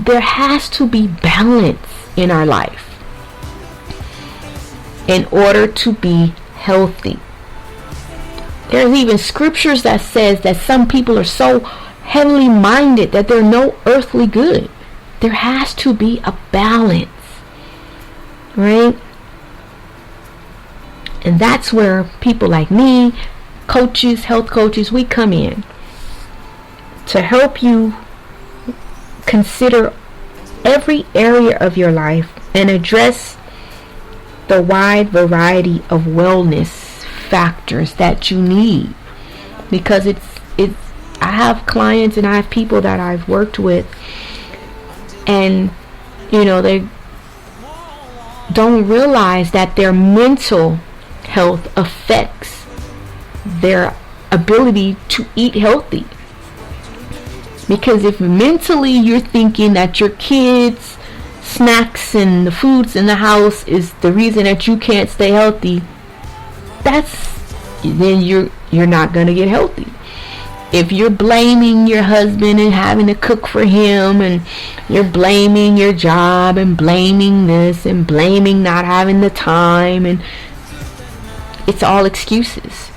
there has to be balance in our life in order to be healthy. There's even scriptures that says that some people are so heavenly minded that they're no earthly good. There has to be a balance, right? And that's where people like me, coaches, health coaches, we come in to help you consider every area of your life and address the wide variety of wellness factors that you need. Because it's I have clients and I have people that I've worked with, and they don't realize that their mental health affects their ability to eat healthy. Because if mentally you're thinking that your kids' snacks and the foods in the house is the reason that you can't stay healthy, then you're not going to get healthy. If you're blaming your husband and having to cook for him, and you're blaming your job and blaming this and blaming not having the time, and it's all excuses.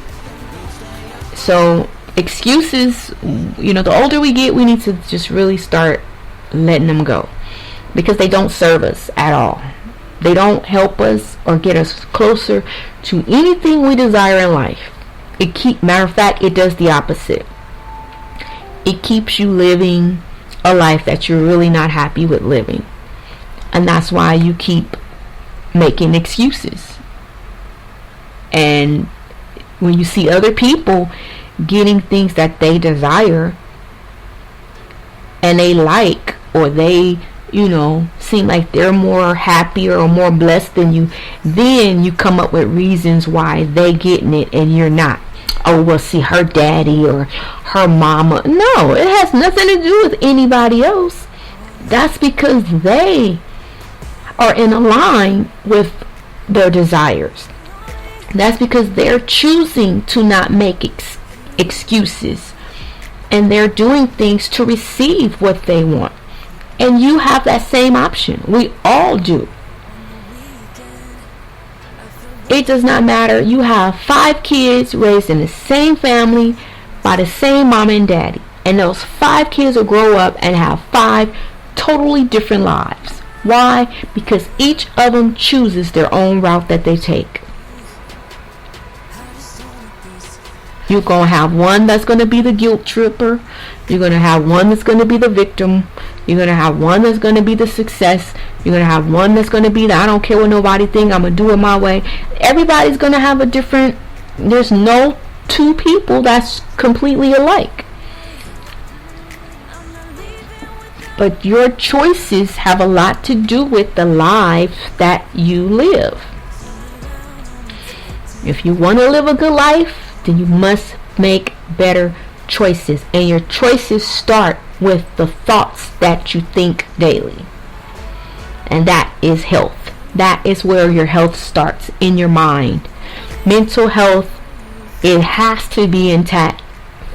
So excuses, the older we get, we need to just really start letting them go, because they don't serve us at all. They don't help us or get us closer to anything we desire in life. Matter of fact, it does the opposite. It keeps you living a life that you're really not happy with living. And that's why you keep making excuses. And when you see other people getting things that they desire and they like, or they seem like they're more happier or more blessed than you, then you come up with reasons why they getting it and you're not. Oh, well, see, her daddy or her mama. No, it has nothing to do with anybody else. That's because they are in line with their desires. That's because they're choosing to not make excuses, and they're doing things to receive what they want. And you have that same option. We all do. It does not matter. You have 5 kids raised in the same family by the same mom and daddy, and those 5 kids will grow up and have 5 totally different lives. Why? Because each of them chooses their own route that they take. You're going to have one that's going to be the guilt tripper. You're going to have one that's going to be the victim. You're going to have one that's going to be the success. You're going to have one that's going to be the I don't care what nobody think, I'm going to do it my way. Everybody's going to have a different, there's no 2 people that's completely alike. But your choices have a lot to do with the life that you live. If you want to live a good life, then you must make better choices. And your choices start with the thoughts that you think daily. And that is health. That is where your health starts, in your mind. Mental health, it has to be intact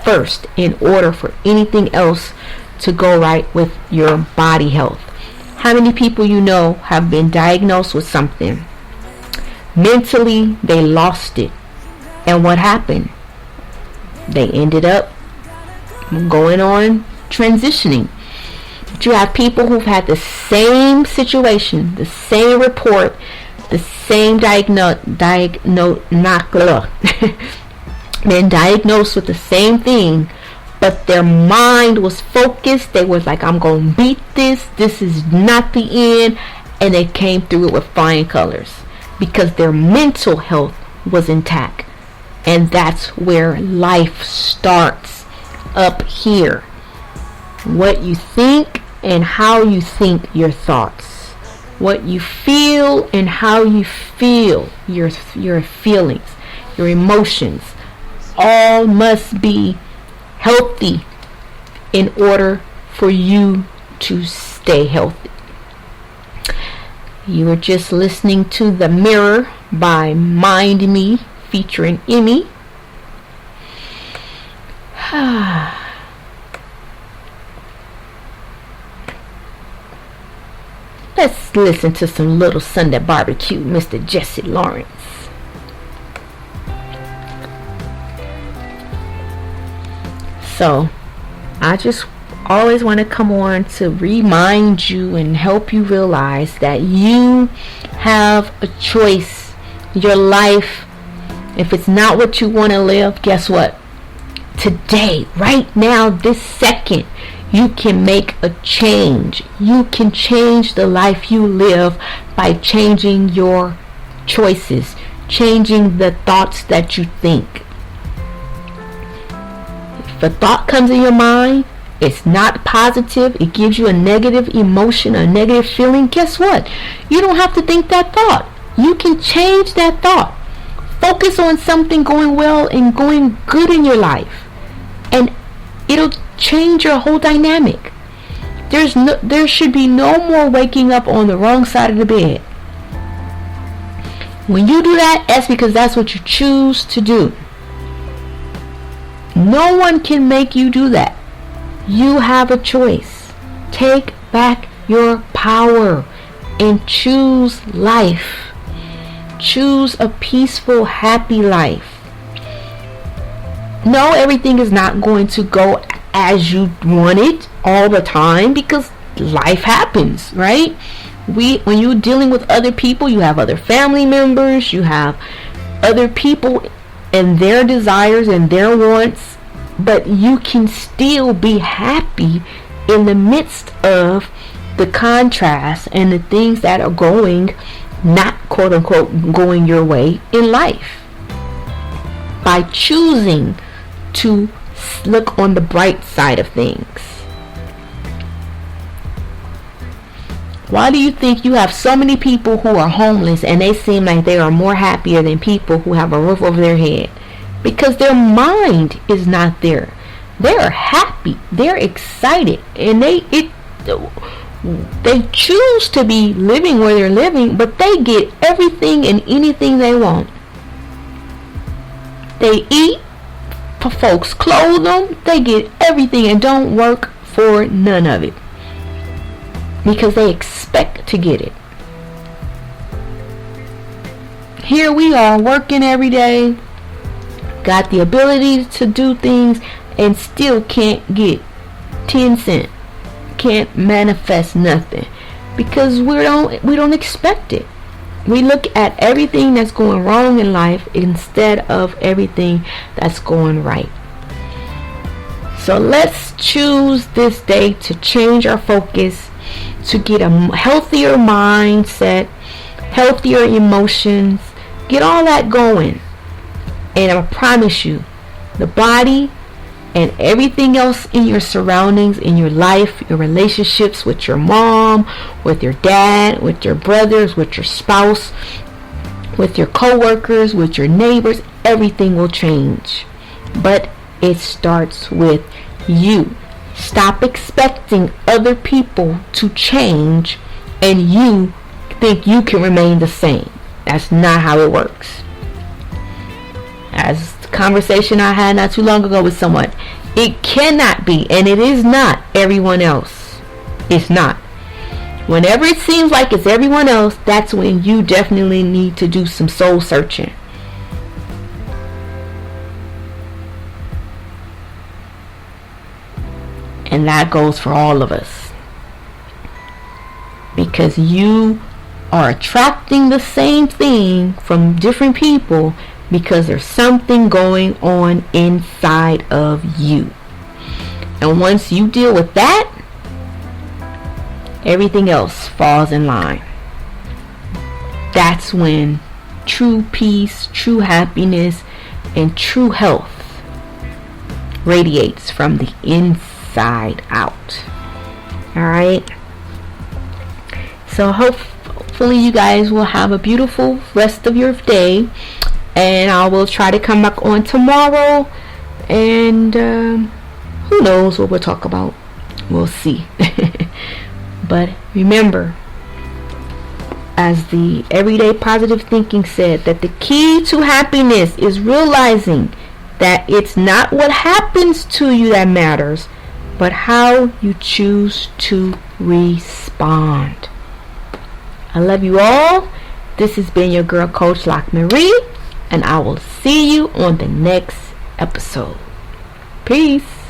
first in order for anything else to go right with your body health. How many people have been diagnosed with something? Mentally, they lost it. And what happened? They ended up going on transitioning. But you have people who've had the same situation, the same report, the same been diagnosed with the same thing, but their mind was focused. They was like, I'm going to beat this. This is not the end. And they came through it with flying colors because their mental health was intact. And that's where life starts, up here. What you think and how you think, your thoughts. What you feel and how you feel, your feelings, your emotions, all must be healthy in order for you to stay healthy. You are just listening to The Mirror by Mind Me, featuring Emmy. Let's listen to some Little Sunday Barbecue, Mr. Jesse Lawrence. So, I just always want to come on to remind you and help you realize that you have a choice. Your life, if it's not what you want to live, guess what? Today, right now, this second, you can make a change. You can change the life you live by changing your choices, changing the thoughts that you think. If a thought comes in your mind, it's not positive, it gives you a negative emotion, a negative feeling, guess what? You don't have to think that thought. You can change that thought. Focus on something going well and going good in your life, and it'll change your whole dynamic. There should be no more waking up on the wrong side of the bed. When you do that, that's because that's what you choose to do. No one can make you do that. You have a choice. Take back your power and choose life. Choose a peaceful, happy life. No, everything is not going to go as you want it all the time, because life happens, right? When you're dealing with other people, you have other family members, you have other people and their desires and their wants, but you can still be happy in the midst of the contrast and the things that are going, not quote unquote going your way in life, by choosing to look on the bright side of things. Why do you think you have so many people who are homeless and they seem like they are more happier than people who have a roof over their head? Because their mind is not there. They are happy, they're excited, and they choose to be living where they're living, but they get everything and anything they want. They eat, folks clothe them, they get everything and don't work for none of it, because they expect to get it. Here we are working every day, got the ability to do things, and still can't get 10 cents, can't manifest nothing, because we don't expect it. We look at everything that's going wrong in life instead of everything that's going right. So let's choose this day to change our focus, to get a healthier mindset, healthier emotions, get all that going. And I promise you, the body and everything else in your surroundings, in your life, your relationships with your mom, with your dad, with your brothers, with your spouse, with your co-workers, with your neighbors, everything will change. But it starts with you. Stop expecting other people to change and you think you can remain the same. That's not how it works. As the conversation I had not too long ago with someone, it cannot be, and it is not, everyone else. It's not. Whenever it seems like it's everyone else, that's when you definitely need to do some soul searching. And that goes for all of us, because you are attracting the same thing from different people, because there's something going on inside of you. And once you deal with that, everything else falls in line. That's when true peace, true happiness, and true health radiates from the inside out. Alright? So hopefully you guys will have a beautiful rest of your day. And I will try to come back on tomorrow. And who knows what we'll talk about. We'll see. But remember, as the Everyday Positive Thinking said, that the key to happiness is realizing that it's not what happens to you that matters, but how you choose to respond. I love you all. This has been your girl, Coach LockMarie, and I will see you on the next episode. Peace.